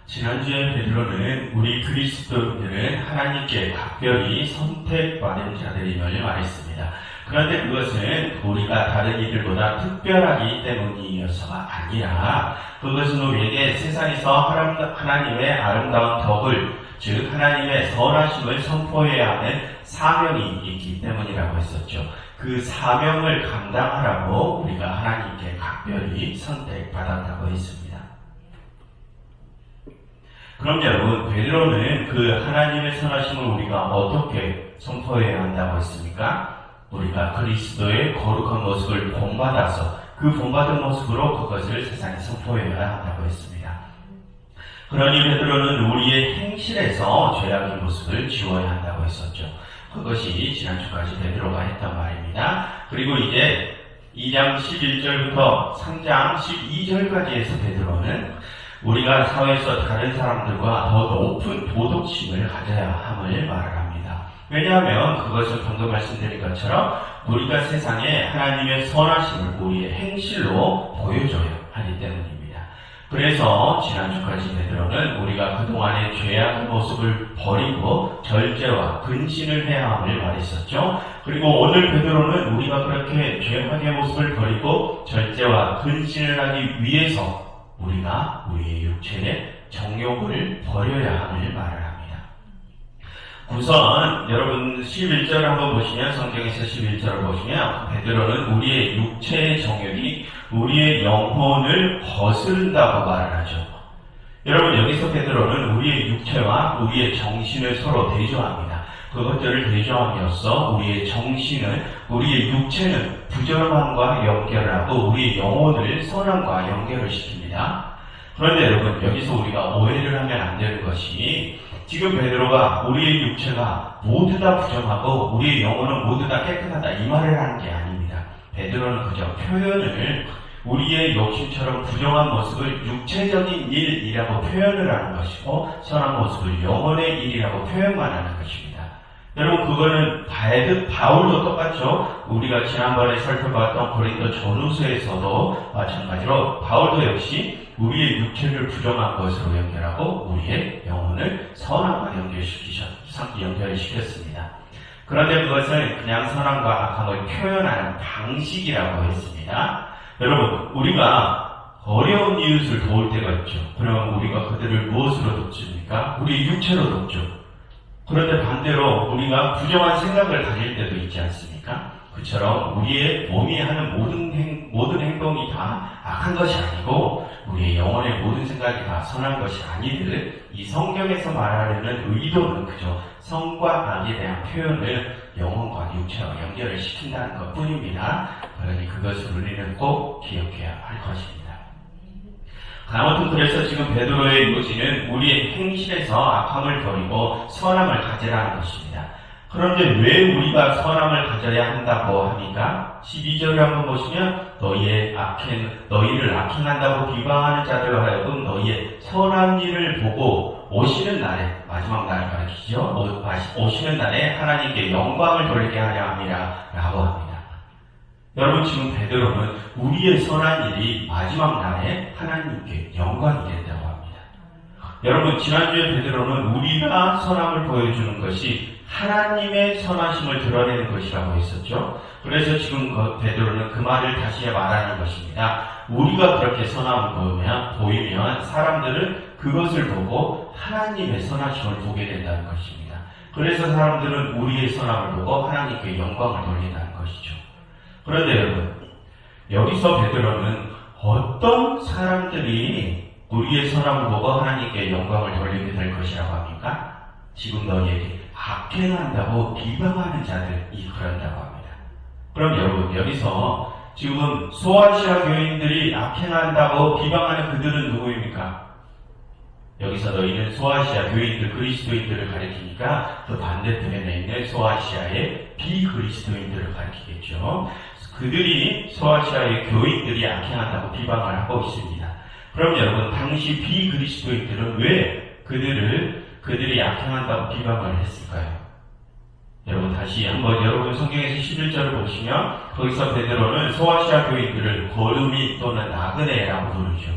지난주에 베드로는 우리 그리스도인들은 하나님께 각별히 선택받은 자들임을 말했습니다. 그런데 그것은 우리가 다른 이들보다 특별하기 때문이어서가 아니라 그것은 우리에게 세상에서 하나님의 아름다운 덕을, 즉 하나님의 선하심을 선포해야 하는 사명이 있기 때문이라고 했었죠. 그 사명을 감당하라고 우리가 하나님께 각별히 선택받았다고 했습니다. 그럼 여러분, 베드로는 그 하나님의 선하심을 우리가 어떻게 선포해야 한다고 했습니까? 우리가 그리스도의 거룩한 모습을 본받아서 그 본받은 모습으로 그것을 세상에 선포해야 한다고 했습니다. 그러니 베드로는 우리의 행실에서 죄악의 모습을 지워야 한다고 했었죠. 그것이 지난주까지 베드로가 했단 말입니다. 그리고 이제 2장 11절부터 3장 12절까지 해서 베드로는 우리가 사회에서 다른 사람들과 더 높은 도덕심을 가져야 함을 말을 합니다. 왜냐하면 그것은 방금 말씀드린 것처럼 우리가 세상에 하나님의 선하심을 우리의 행실로 보여줘야 하기 때문입니다. 그래서 지난주까지 베드로는 우리가 그동안의 죄악의 모습을 버리고 절제와 근신을 해야 함을 말했었죠. 그리고 오늘 베드로는 우리가 그렇게 죄악의 모습을 버리고 절제와 근신을 하기 위해서 우리가 우리의 육체의 정욕을 버려야 함을 말을 합니다. 우선 여러분 11절을 한번 보시면, 성경에서 11절을 보시면 베드로는 우리의 육체의 정욕이 우리의 영혼을 거스른다고 말을 하죠. 여러분, 여기서 베드로는 우리의 육체와 우리의 정신을 서로 대조합니다. 그것들을 대조함으로써 우리의 정신은, 우리의 육체는 부정함과 연결을 하고 우리의 영혼을 선함과 연결을 시킵니다. 그런데 여러분, 여기서 우리가 오해를 하면 안 되는 것이, 지금 베드로가 우리의 육체가 모두 다 부정하고 우리의 영혼은 모두 다 깨끗하다 이 말을 하는 게 아닙니다. 베드로는 그저 표현을, 우리의 욕심처럼 부정한 모습을 육체적인 일이라고 표현을 하는 것이고 선한 모습을 영혼의 일이라고 표현만 하는 것입니다. 여러분, 그거는 바울도 똑같죠. 우리가 지난번에 살펴봤던 고린도 전후서에서도 마찬가지로 바울도 역시 우리의 육체를 부정한 것으로 연결하고 우리의 영혼을 선함과 연결시켰습니다. 그런데 그것은 그냥 선함과 악함을 표현하는 방식이라고 했습니다. 여러분, 우리가 어려운 이웃을 도울 때가 있죠. 그럼 우리가 그들을 무엇으로 돕습니까? 우리 육체로 돕죠. 그런데 반대로 우리가 부정한 생각을 가질 때도 있지 않습니까? 그처럼 우리의 몸이 하는 모든 행동이 다 악한 것이 아니고 우리의 영혼의 모든 생각이 다 선한 것이 아니듯 이 성경에서 말하려는 의도는 그저 선과 악에 대한 표현을 영혼과 육체와 연결을 시킨다는 것 뿐입니다. 그러니 그것을 우리는 꼭 기억해야 할 것입니다. 아무튼 그래서 지금 베드로의 요지는 우리의 행실에서 악함을 버리고 선함을 가지라는 것입니다. 그런데 왜 우리가 선함을 가져야 한다고 합니까? 12절을 한번 보시면 너희를 악행한다고 비방하는 자들로 하여금 너희의 선한 일을 보고 오시는 날에, 마지막 날을 가리키죠. 오시는 날에 하나님께 영광을 돌리게 하려 함이라 라고 합니다. 여러분, 지금 베드로는 우리의 선한 일이 마지막 날에 하나님께 영광이 된다고 합니다. 여러분, 지난주에 베드로는 우리가 선함을 보여주는 것이 하나님의 선하심을 드러내는 것이라고 했었죠. 그래서 지금 베드로는 그 말을 다시 말하는 것입니다. 우리가 그렇게 선함을 보이면 사람들은 그것을 보고 하나님의 선하심을 보게 된다는 것입니다. 그래서 사람들은 우리의 선함을 보고 하나님께 영광을 돌린다는 것이죠. 그런데 여러분, 여기서 베드로는 어떤 사람들이 우리의 선함을 보고 하나님께 영광을 돌리게 될 것이라고 합니까? 지금 너희에게 악행한다고 비방하는 자들이 그런다고 합니다. 그럼 여러분, 여기서 지금 소아시아 교인들이 악행한다고 비방하는 그들은 누구입니까? 여기서 너희는 소아시아 교인들, 그리스도인들을 가리키니까 그 반대편에 있는 소아시아의 비그리스도인들을 가리키겠죠. 그들이, 소아시아의 교인들이 악행한다고 비방을 하고 있습니다. 그럼 여러분, 당시 비그리스도인들은 왜 그들이 악행한다고 비방을 했을까요? 여러분, 다시 한번 여러분 성경에서 11절을 보시면 거기서 베드로는 소아시아 교인들을 거루미 또는 나그네라고 부르죠.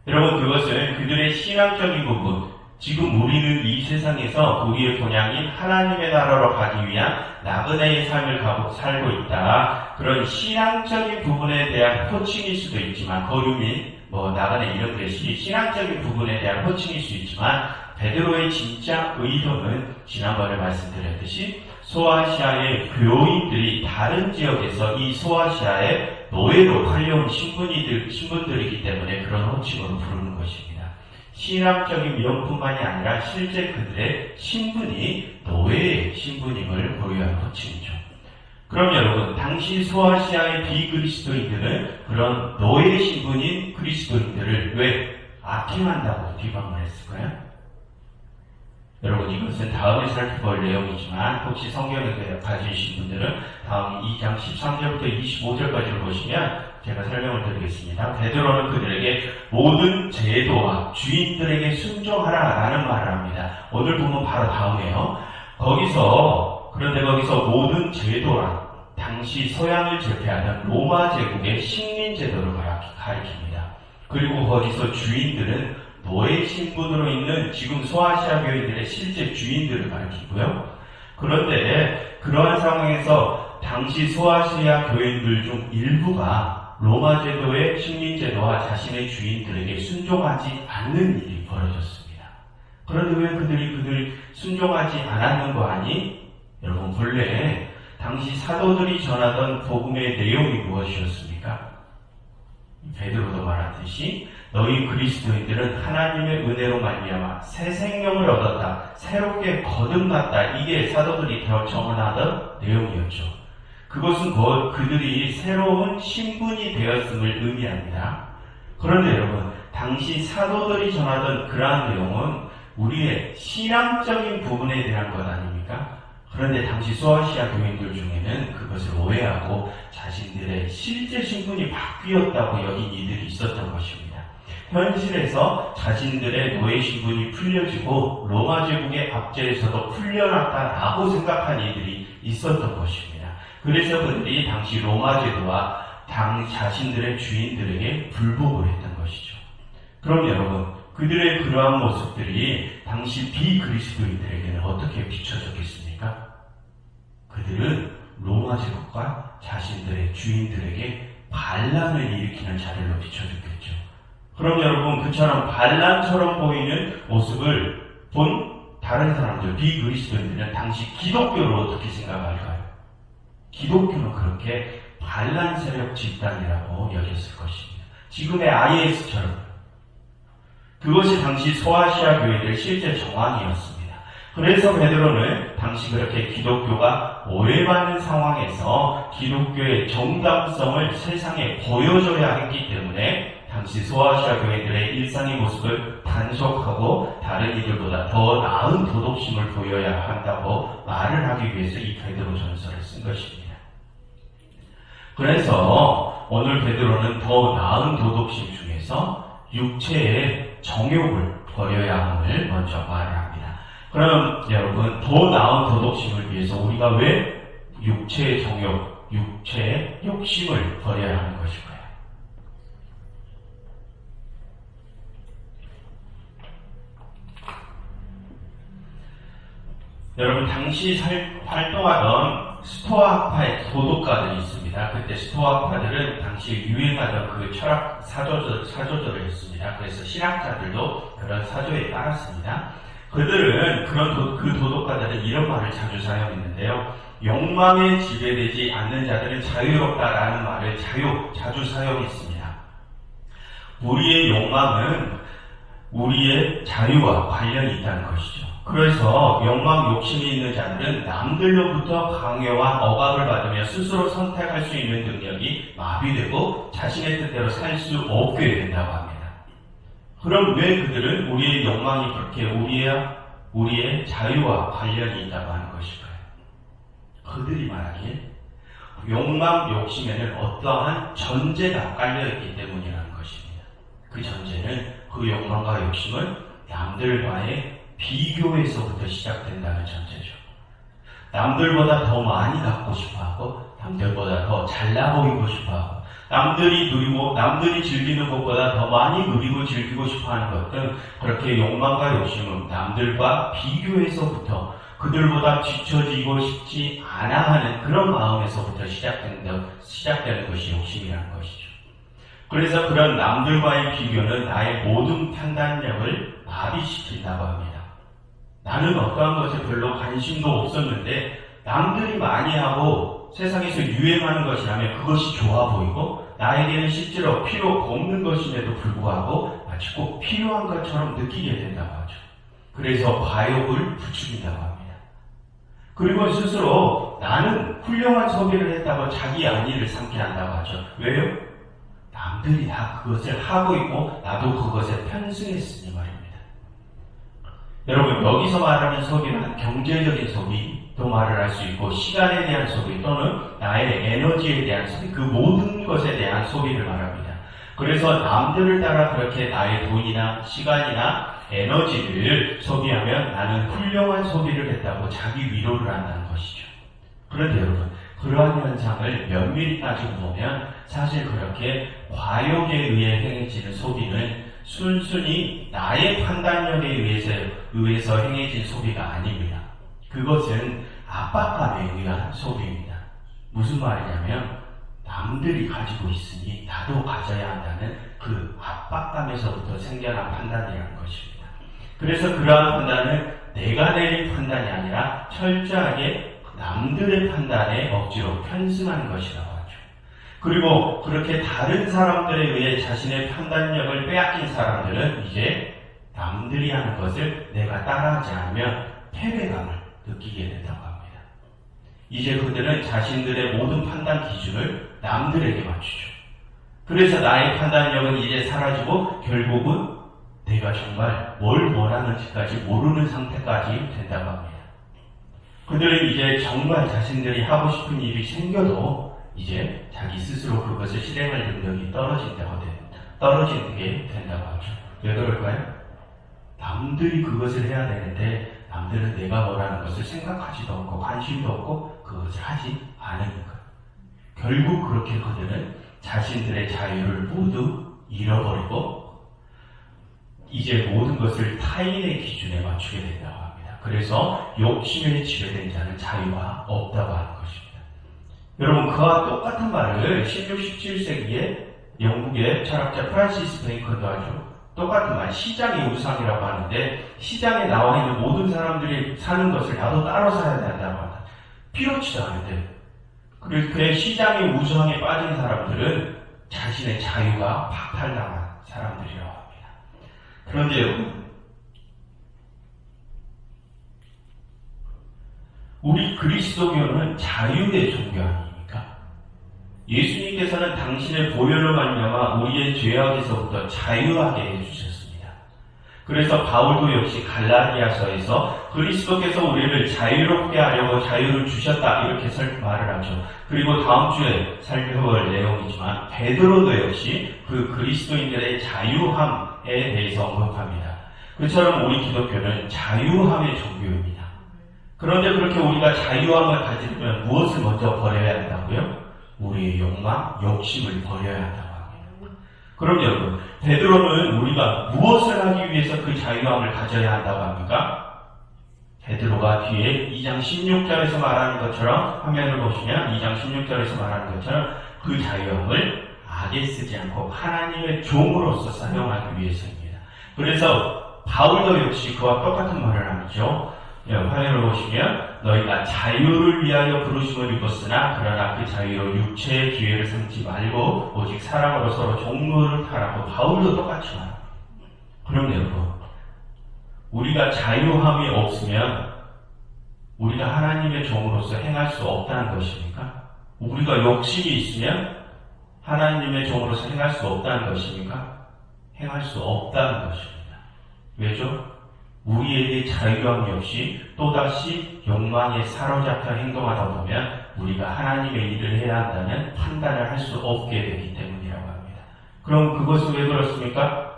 여러분, 그것은 그들의 신앙적인 부분, 지금 우리는 이 세상에서 우리의 본향인 하나님의 나라로 가기 위한 나그네의 삶을 살고 있다. 그런 신앙적인 부분에 대한 호칭일 수도 있지만, 거류민, 나그네 이런 것이 신앙적인 부분에 대한 호칭일 수 있지만, 베드로의 진짜 의도는 지난번에 말씀드렸듯이 소아시아의 교인들이 다른 지역에서 이 소아시아의 노예로 팔려온 신분들이기 때문에 그런 호칭으로 부르는 것입니다. 신앙적인 명뿐만이 아니라 실제 그들의 신분이 노예의 신분임을 고려한 호칭이죠. 그럼 여러분, 당시 소아시아의 비그리스도인들은 그런 노예 신분인 그리스도인들을 왜 악행한다고 비방을 했을까요? 여러분, 이것은 다음에 살펴볼 내용이지만 혹시 성경을 가지신 분들은 다음 2장 13절부터 25절까지를 보시면 제가 설명을 드리겠습니다. 베드로는 그들에게 모든 제도와 주인들에게 순종하라 라는 말을 합니다. 오늘 보면 바로 다음에요. 그런데 거기서 모든 제도란 당시 서양을 제패하던 로마 제국의 식민 제도를 가리킵니다. 그리고 거기서 주인들은 노예 신분으로 있는 지금 소아시아 교인들의 실제 주인들을 가리키고요. 그런데 그러한 상황에서 당시 소아시아 교인들 중 일부가 로마 제도의 식민 제도와 자신의 주인들에게 순종하지 않는 일이 벌어졌습니다. 그런데 왜 그들이 순종하지 않았는 거 아니? 여러분, 본래 당시 사도들이 전하던 복음의 내용이 무엇이었습니까? 베드로도 말하듯이 너희 그리스도인들은 하나님의 은혜로 말미암아 새 생명을 얻었다, 새롭게 거듭났다. 이게 사도들이 전하던 내용이었죠. 그것은 그들이 새로운 신분이 되었음을 의미합니다. 그런데 여러분, 당시 사도들이 전하던 그러한 내용은 우리의 신앙적인 부분에 대한 것 아닙니까? 그런데 당시 소아시아 교인들 중에는 그것을 오해하고 자신들의 실제 신분이 바뀌었다고 여긴 이들이 있었던 것입니다. 현실에서 자신들의 노예 신분이 풀려지고 로마 제국의 압제에서도 풀려났다라고 생각한 이들이 있었던 것입니다. 그래서 그들이 당시 로마 제도와 자신들의 주인들에게 불복을 했던 것이죠. 그럼 여러분, 그들의 그러한 모습들이 당시 비그리스도인들에게는 어떻게 비춰졌겠습니까? 그들은 로마 제국과 자신들의 주인들에게 반란을 일으키는 자들로 비춰졌겠죠. 그럼 여러분, 그처럼 반란처럼 보이는 모습을 본 다른 사람들, 비그리스도인들은 당시 기독교를 어떻게 생각할까요? 기독교는 그렇게 반란 세력 집단이라고 여겼을 것입니다. 지금의 IS처럼. 그것이 당시 소아시아 교회의 실제 정황이었습니다. 그래서 베드로는 당시 그렇게 기독교가 오해받는 상황에서 기독교의 정당성을 세상에 보여줘야 했기 때문에 당시 소아시아 교회들의 일상의 모습을 단속하고 다른 이들보다 더 나은 도덕심을 보여야 한다고 말을 하기 위해서 이 베드로 전서를 쓴 것입니다. 그래서 오늘 베드로는 더 나은 도덕심 중에서 육체의 정욕을 버려야 함을 먼저 말을 합니다. 그럼 여러분, 더 나은 도덕심을 위해서 우리가 왜 육체의 정욕, 육체의 욕심을 버려야 하는 것일까요? 여러분, 당시 활동하던 스토아파의 도덕가들이 있습니다. 그때 스토아파들은 당시 유행하던 그 철학 사조들을 했습니다. 그래서 신학자들도 그런 사조에 따랐습니다. 그들은 그 도덕가들은 이런 말을 자주 사용했는데요. 욕망에 지배되지 않는 자들은 자유롭다라는 말을 자주 사용했습니다. 우리의 욕망은 우리의 자유와 관련이 있다는 것이죠. 그래서 욕망, 욕심이 있는 자들은 남들로부터 강요와 억압을 받으며 스스로 선택할 수 있는 능력이 마비되고 자신의 뜻대로 살 수 없게 된다고 합니다. 그럼 왜 그들은 우리의 욕망이 그렇게 우리의 자유와 관련이 있다고 하는 것일까요? 그들이 말하기에 욕망, 욕심에는 어떠한 전제가 깔려있기 때문이라는 것입니다. 그 전제는 그 욕망과 욕심은 남들과의 비교에서부터 시작된다는 전제죠. 남들보다 더 많이 갖고 싶어하고, 남들보다 더 잘나 보이고 싶어하고, 남들이 누리고 남들이 즐기는 것보다 더 많이 누리고 즐기고 싶어하는 것들, 그렇게 욕망과 욕심은 남들과 비교해서부터 그들보다 뒤처지고 싶지 않아 하는 그런 마음에서부터 시작되는 것이 욕심이라는 것이죠. 그래서 그런 남들과의 비교는 나의 모든 판단력을 마비시킨다고 합니다. 나는 어떠한 것에 별로 관심도 없었는데 남들이 많이 하고 세상에서 유행하는 것이라면 그것이 좋아 보이고 나에게는 실제로 필요 없는 것임에도 불구하고 마치 꼭 필요한 것처럼 느끼게 된다고 하죠. 그래서 과욕을 부추긴다고 합니다. 그리고 스스로 나는 훌륭한 소비를 했다고 자기 안위를 삼게 한다고 하죠. 왜요? 남들이 다 그것을 하고 있고 나도 그것에 편승했으니 말입니다. 여러분, 여기서 말하는 소비는 경제적인 소비도 말을 할 수 있고 시간에 대한 소비 또는 나의 에너지에 대한 소비, 그 모든 것에 대한 소비를 말합니다. 그래서 남들을 따라 그렇게 나의 돈이나 시간이나 에너지를 소비하면 나는 훌륭한 소비를 했다고 자기 위로를 한다는 것이죠. 그런데 여러분, 그러한 현상을 면밀히 따지고 보면 사실 그렇게 과욕에 의해 행해지는 소비는 순순히 나의 판단력에 의해서 행해진 소비가 아닙니다. 그것은 압박감에 의한 소비입니다. 무슨 말이냐면 남들이 가지고 있으니 나도 가져야 한다는 그 압박감에서부터 생겨난 판단이라는 것입니다. 그래서 그러한 판단은 내가 내린 판단이 아니라 철저하게 남들의 판단에 억지로 편승하는 것이라고 하죠. 그리고 그렇게 다른 사람들에 의해 자신의 판단력을 빼앗긴 사람들은 이제 남들이 하는 것을 내가 따라하지 않으면 패배감을 느끼게 된다고 합니다. 이제 그들은 자신들의 모든 판단 기준을 남들에게 맞추죠. 그래서 나의 판단력은 이제 사라지고 결국은 내가 정말 뭘 원하는지까지 모르는 상태까지 된다고 합니다. 그들은 이제 정말 자신들이 하고 싶은 일이 생겨도 이제 자기 스스로 그것을 실행할 능력이 떨어지게 된다고 하죠. 왜 그럴까요? 남들이 그것을 해야 되는데 남들은 내가 뭐라는 것을 생각하지도 않고 관심도 없고 그것을 하지 않으니까. 결국 그렇게 그들은 자신들의 자유를 모두 잃어버리고 이제 모든 것을 타인의 기준에 맞추게 된다고 합니다. 그래서 욕심에 지배된 자는 자유가 없다고 하는 것입니다. 여러분, 그와 똑같은 말을 16, 17세기에 영국의 철학자 프란시스 베이컨도 하죠. 똑같은 말, 시장의 우상이라고 하는데 시장에 나와 있는 모든 사람들이 사는 것을 나도 따라 사야 된다고 한다. 필요치도 않은데. 그래서 그의 시장의 우상에 빠진 사람들은 자신의 자유가 박탈당한 사람들이라고 합니다. 그런데 여러분, 우리 그리스도교는 자유의 종교 아닙니까? 예수님께서는 당신의 보혈로 말미암아 우리의 죄악에서부터 자유하게 해주셨습니다. 그래서 바울도 역시 갈라디아서에서 그리스도께서 우리를 자유롭게 하려고 자유를 주셨다 이렇게 말을 하죠. 그리고 다음 주에 살펴볼 내용이지만 베드로도 역시 그 그리스도인들의 자유함에 대해서 언급합니다. 그처럼 우리 기독교는 자유함의 종교입니다. 그런데 그렇게 우리가 자유함을 가지려면 무엇을 먼저 버려야 한다고요? 우리의 욕망, 욕심을 버려야 한다고 합니다. 그럼 여러분, 베드로는 우리가 무엇을 하기 위해서 그 자유함을 가져야 한다고 합니까? 베드로가 뒤에 2장 16절에서 말하는 것처럼 화면을 보시면 2장 16절에서 말하는 것처럼 그 자유함을 악에 쓰지 않고 하나님의 종으로서 사용하기 위해서입니다. 그래서 바울도 역시 그와 똑같은 말을 하죠. 화면을 보시면 너희가 자유를 위하여 부르심을 입었으나 그러나 그 자유로 육체의 기회를 삼지 말고 오직 사랑으로 서로 종로를 타라고 바울도 똑같이 말합니다. 그런데 여러분, 우리가 자유함이 없으면 우리가 하나님의 종으로서 행할 수 없다는 것입니까? 우리가 욕심이 있으면 하나님의 종으로서 행할 수 없다는 것입니까? 행할 수 없다는 것입니다. 왜죠? 우리에게 자유함이 없이 또다시 욕망에 사로잡혀 행동하다 보면 우리가 하나님의 일을 해야 한다는 판단을 할 수 없게 되기 때문이라고 합니다. 그럼 그것은 왜 그렇습니까?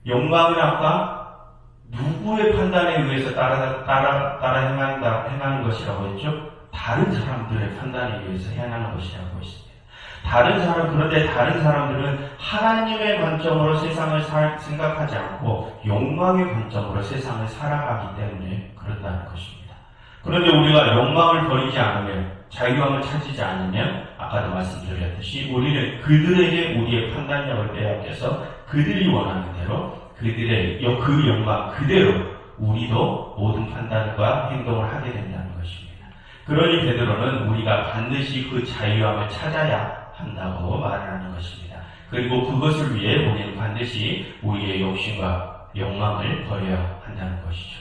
욕망은 아까 누구의 판단에 의해서 따라 행하는 것이라고 했죠? 다른 사람들의 판단에 의해서 행하는 것이라고 했습니다. 그런데 다른 사람들은 하나님의 관점으로 세상을 생각하지 않고 욕망의 관점으로 세상을 살아가기 때문에 그런다는 것입니다. 그런데 우리가 욕망을 버리지 않으면, 자유함을 찾지 않으면, 아까도 말씀드렸듯이 우리는 그들에게 우리의 판단력을 빼앗겨서 그들이 원하는 대로, 그들의 그 욕망 그대로 우리도 모든 판단과 행동을 하게 된다는 것입니다. 그러니 베드로는 우리가 반드시 그 자유함을 찾아야 한다고 말을 하는 것입니다. 그리고 그것을 위해 우리는 반드시 우리의 욕심과 욕망을 버려야 한다는 것이죠.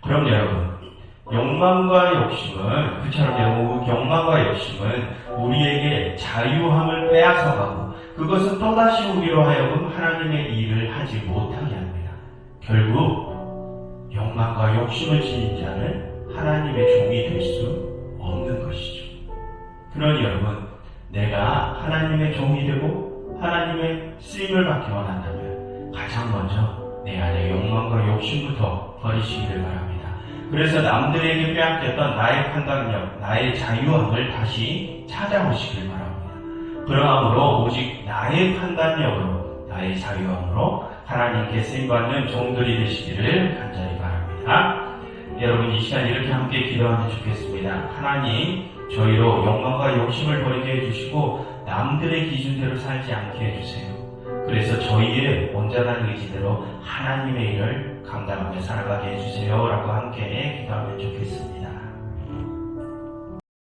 그럼 여러분, 욕망과 욕심은 우리에게 자유함을 빼앗아가고 그것은 또다시 우리로 하여금 하나님의 일을 하지 못하게 합니다. 결국 욕망과 욕심을 지닌 자는 하나님의 종이 될 수 없는 것이죠. 그러니 여러분, 내가 하나님의 종이 되고 하나님의 쓰임을 받기 원한다면 가장 먼저 내 안에 욕망과 욕심부터 버리시기를 바랍니다. 그래서 남들에게 빼앗겼던 나의 판단력, 나의 자유함을 다시 찾아오시길 바랍니다. 그러므로 오직 나의 판단력으로, 나의 자유함으로 하나님께 쓰임받는 종들이 되시기를 간절히 바랍니다. 여러분, 이 시간 이렇게 함께 기도하면 좋겠습니다. 하나님, 저희로 욕망과 욕심을 버리게 해주시고 남들의 기준대로 살지 않게 해주세요. 그래서 저희의 온전한 의지대로 하나님의 일을 감당하며 살아가게 해주세요 라고 함께 기도하면 좋겠습니다.